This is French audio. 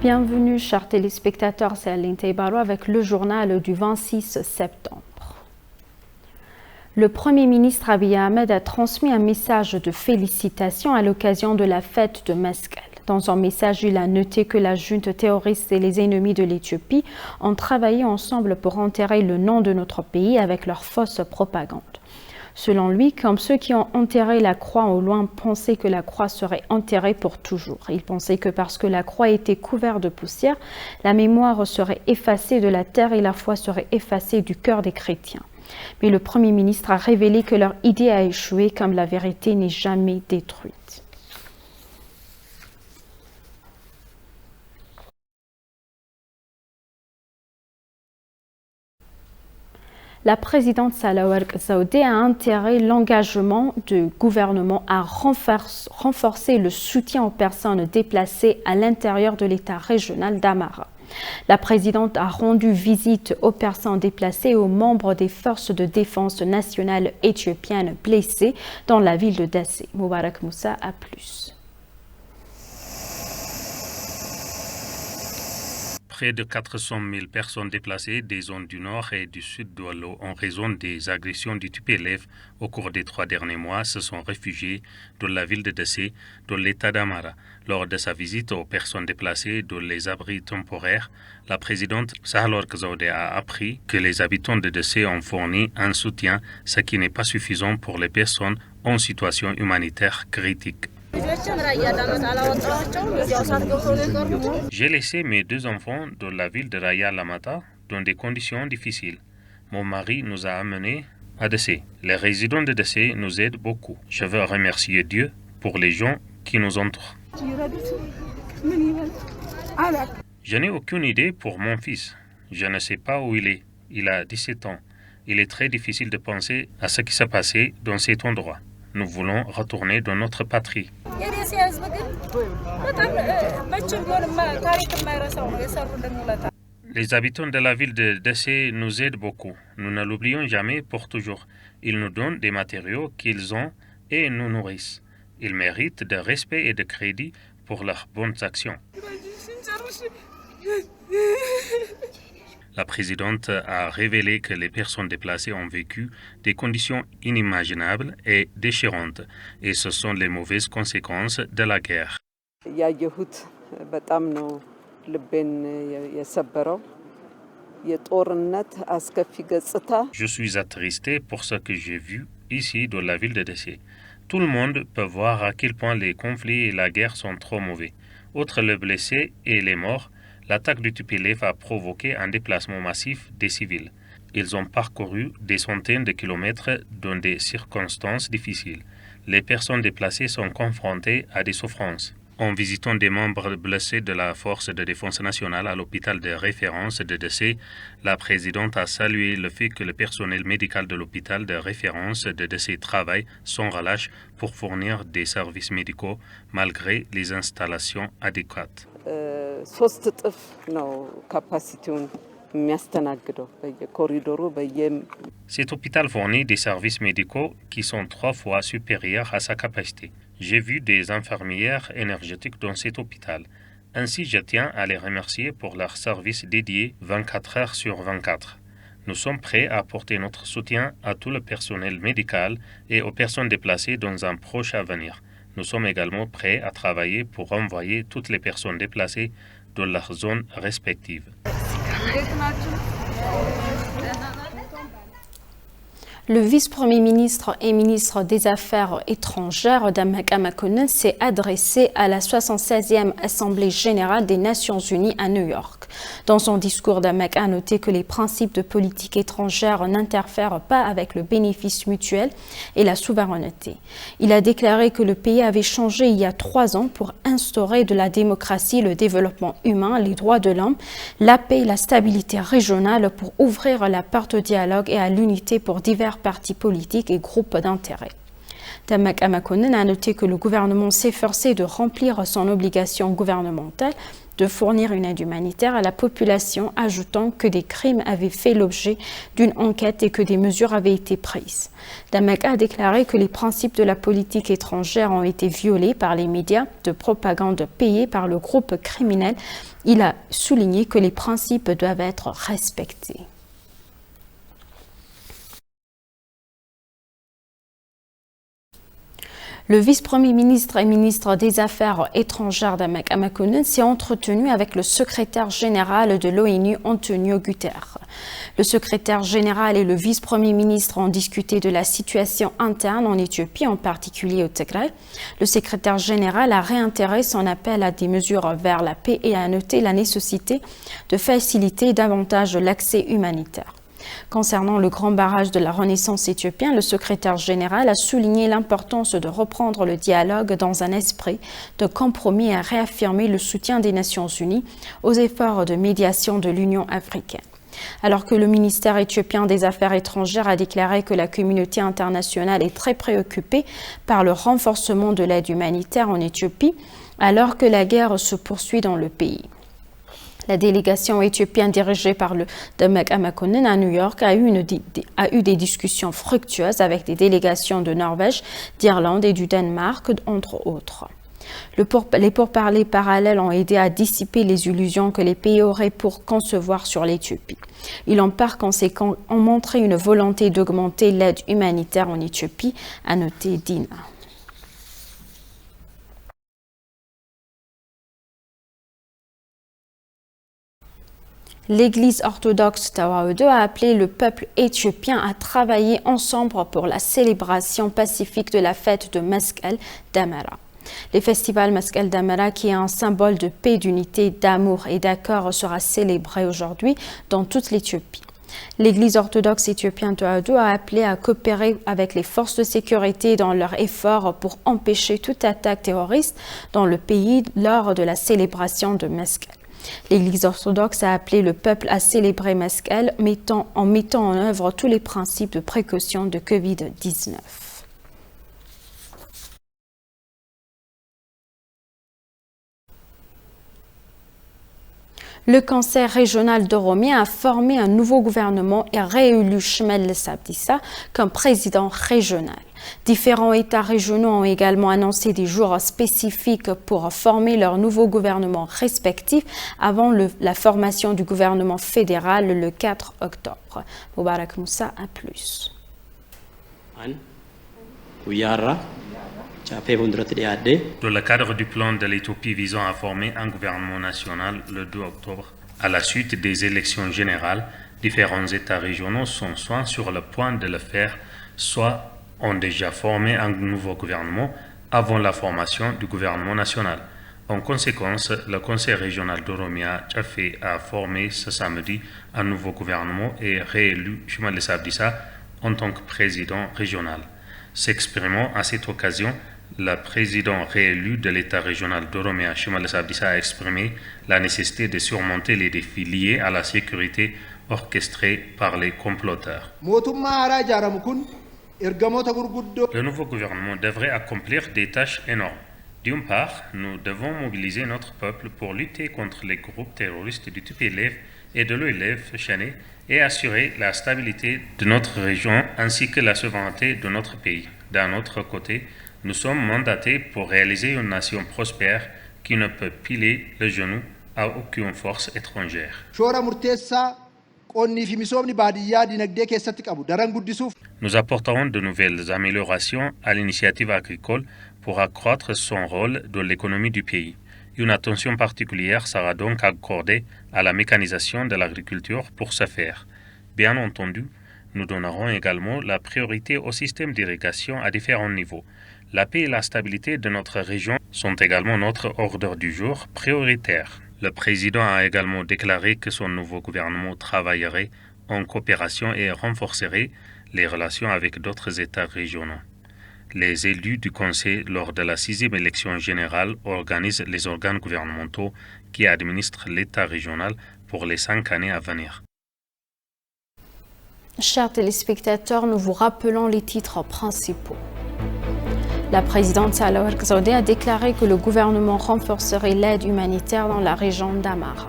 Bienvenue, chers téléspectateurs, c'est Aline Teibaro avec le journal du 26 septembre. Le Premier ministre Abiy Ahmed a transmis un message de félicitations à l'occasion de la fête de Meskel. Dans un message, il a noté que la junte terroriste et les ennemis de l'Éthiopie ont travaillé ensemble pour enterrer le nom de notre pays avec leur fausse propagande. Selon lui, comme ceux qui ont enterré la croix au loin pensaient que la croix serait enterrée pour toujours. Il pensait que parce que la croix était couverte de poussière, la mémoire serait effacée de la terre et la foi serait effacée du cœur des chrétiens. Mais le Premier ministre a révélé que leur idée a échoué comme la vérité n'est jamais détruite. La présidente Sahle-Work Zewde a intérêt l'engagement du gouvernement à renforcer le soutien aux personnes déplacées à l'intérieur de l'État régional d'Amhara. La présidente a rendu visite aux personnes déplacées et aux membres des forces de défense nationale éthiopiennes blessés dans la ville de Dessé. Moubarak Moussa a plus. Près de 400 000 personnes déplacées des zones du nord et du sud de Wallo en raison des agressions du TPLF au cours des 3 derniers mois se sont réfugiées dans la ville de Dessé, dans l'état d'Amhara. Lors de sa visite aux personnes déplacées dans les abris temporaires, la présidente Sahle-Work Zewde a appris que les habitants de Dessé ont fourni un soutien, ce qui n'est pas suffisant pour les personnes en situation humanitaire critique. J'ai laissé mes 2 enfants dans la ville de Raya Alamata dans des conditions difficiles. Mon mari nous a amenés à Dessé. Les résidents de Dessé nous aident beaucoup. Je veux remercier Dieu pour les gens qui nous entourent. Je n'ai aucune idée pour mon fils. Je ne sais pas où il est. Il a 17 ans. Il est très difficile de penser à ce qui s'est passé dans cet endroit. Nous voulons retourner dans notre patrie. Les habitants de la ville de Dessé nous aident beaucoup. Nous ne l'oublions jamais pour toujours. Ils nous donnent des matériaux qu'ils ont et nous nourrissent. Ils méritent de respect et de crédit pour leurs bonnes actions. La présidente a révélé que les personnes déplacées ont vécu des conditions inimaginables et déchirantes, et ce sont les mauvaises conséquences de la guerre. Je suis attristé pour ce que j'ai vu ici dans la ville de Dessé. Tout le monde peut voir à quel point les conflits et la guerre sont trop mauvais. Outre les blessés et les morts, l'attaque du TPLF a provoqué un déplacement massif des civils. Ils ont parcouru des centaines de kilomètres dans des circonstances difficiles. Les personnes déplacées sont confrontées à des souffrances. En visitant des membres blessés de la Force de défense nationale à l'hôpital de référence de Dessé, la présidente a salué le fait que le personnel médical de l'hôpital de référence de Dessé travaille sans relâche pour fournir des services médicaux malgré les installations adéquates. Cet hôpital fournit des services médicaux qui sont 3 fois supérieurs à sa capacité. J'ai vu des infirmières énergétiques dans cet hôpital. Ainsi, je tiens à les remercier pour leur service dédié 24 heures sur 24. Nous sommes prêts à apporter notre soutien à tout le personnel médical et aux personnes déplacées dans un proche avenir. Nous sommes également prêts à travailler pour envoyer toutes les personnes déplacées dans leurs zones respectives. Le vice-premier ministre et ministre des Affaires étrangères Damak Makonnen s'est adressé à la 76e Assemblée générale des Nations unies à New York. Dans son discours, Damak a noté que les principes de politique étrangère n'interfèrent pas avec le bénéfice mutuel et la souveraineté. Il a déclaré que le pays avait changé il y a 3 ans pour instaurer de la démocratie, le développement humain, les droits de l'homme, la paix et la stabilité régionale pour ouvrir la porte au dialogue et à l'unité pour divers partis politiques et groupes d'intérêt. Damak Makonnen a noté que le gouvernement s'efforçait de remplir son obligation gouvernementale de fournir une aide humanitaire à la population, ajoutant que des crimes avaient fait l'objet d'une enquête et que des mesures avaient été prises. Damek a déclaré que les principes de la politique étrangère ont été violés par les médias de propagande payés par le groupe criminel. Il a souligné que les principes doivent être respectés. Le vice-premier ministre et ministre des Affaires étrangères Damek Amakonnen s'est entretenu avec le secrétaire général de l'ONU, Antonio Guterres. Le secrétaire général et le vice-premier ministre ont discuté de la situation interne en Éthiopie, en particulier au Tigray. Le secrétaire général a réitéré son appel à des mesures vers la paix et a noté la nécessité de faciliter davantage l'accès humanitaire. Concernant le grand barrage de la Renaissance éthiopien, le secrétaire général a souligné l'importance de reprendre le dialogue dans un esprit de compromis et a réaffirmé le soutien des Nations Unies aux efforts de médiation de l'Union africaine. Alors que le ministère éthiopien des Affaires étrangères a déclaré que la communauté internationale est très préoccupée par le renforcement de l'aide humanitaire en Éthiopie, alors que la guerre se poursuit dans le pays. La délégation éthiopienne dirigée par le Damek Amakonnen à New York a eu des discussions fructueuses avec des délégations de Norvège, d'Irlande et du Danemark, entre autres. Les pourparlers parallèles ont aidé à dissiper les illusions que les pays auraient pour concevoir sur l'Éthiopie. Ils ont par conséquent montré une volonté d'augmenter l'aide humanitaire en Éthiopie, a noté Dina. L'Église orthodoxe Tawahedo a appelé le peuple éthiopien à travailler ensemble pour la célébration pacifique de la fête de Meskel Damara. Le festival Meskel Damara, qui est un symbole de paix, d'unité, d'amour et d'accord, sera célébré aujourd'hui dans toute l'Éthiopie. L'Église orthodoxe éthiopienne Tawahedo a appelé à coopérer avec les forces de sécurité dans leurs efforts pour empêcher toute attaque terroriste dans le pays lors de la célébration de Meskel. L'Église orthodoxe a appelé le peuple à célébrer Meskel en mettant en œuvre tous les principes de précaution de Covid-19. Le Conseil régional d'Oromie a formé un nouveau gouvernement et réélu Shimellis Abdissa comme président régional. Différents États régionaux ont également annoncé des jours spécifiques pour former leur nouveau gouvernement respectif avant la formation du gouvernement fédéral le 4 octobre. Moubarak Moussa a plus. Dans le cadre du plan de l'Éthiopie visant à former un gouvernement national le 2 octobre, à la suite des élections générales, différents États régionaux sont soit sur le point de le faire, soit ont déjà formé un nouveau gouvernement avant la formation du gouvernement national. En conséquence, le Conseil régional d'Oromie a formé ce samedi un nouveau gouvernement et réélu Shimellis Abdissa en tant que président régional. S'exprimant à cette occasion, le président réélu de l'État régional d'Oromie, Shimellis Abdissa, a exprimé la nécessité de surmonter les défis liés à la sécurité orchestrés par les comploteurs. Le nouveau gouvernement devrait accomplir des tâches énormes. D'une part, nous devons mobiliser notre peuple pour lutter contre les groupes terroristes du TPLF et de l'OLF chaîné et assurer la stabilité de notre région ainsi que la souveraineté de notre pays. D'un autre côté, nous sommes mandatés pour réaliser une nation prospère qui ne peut piler le genou à aucune force étrangère. Nous apporterons de nouvelles améliorations à l'initiative agricole pour accroître son rôle dans l'économie du pays. Une attention particulière sera donc accordée à la mécanisation de l'agriculture pour ce faire. Bien entendu, nous donnerons également la priorité au système d'irrigation à différents niveaux. La paix et la stabilité de notre région sont également notre ordre du jour prioritaire. Le président a également déclaré que son nouveau gouvernement travaillerait en coopération et renforcerait les relations avec d'autres États régionaux. Les élus du Conseil, lors de la 6e élection générale, organisent les organes gouvernementaux qui administrent l'État régional pour les 5 années à venir. Chers téléspectateurs, nous vous rappelons les titres principaux. La présidente Sahle Work Zewde a déclaré que le gouvernement renforcerait l'aide humanitaire dans la région d'Amara.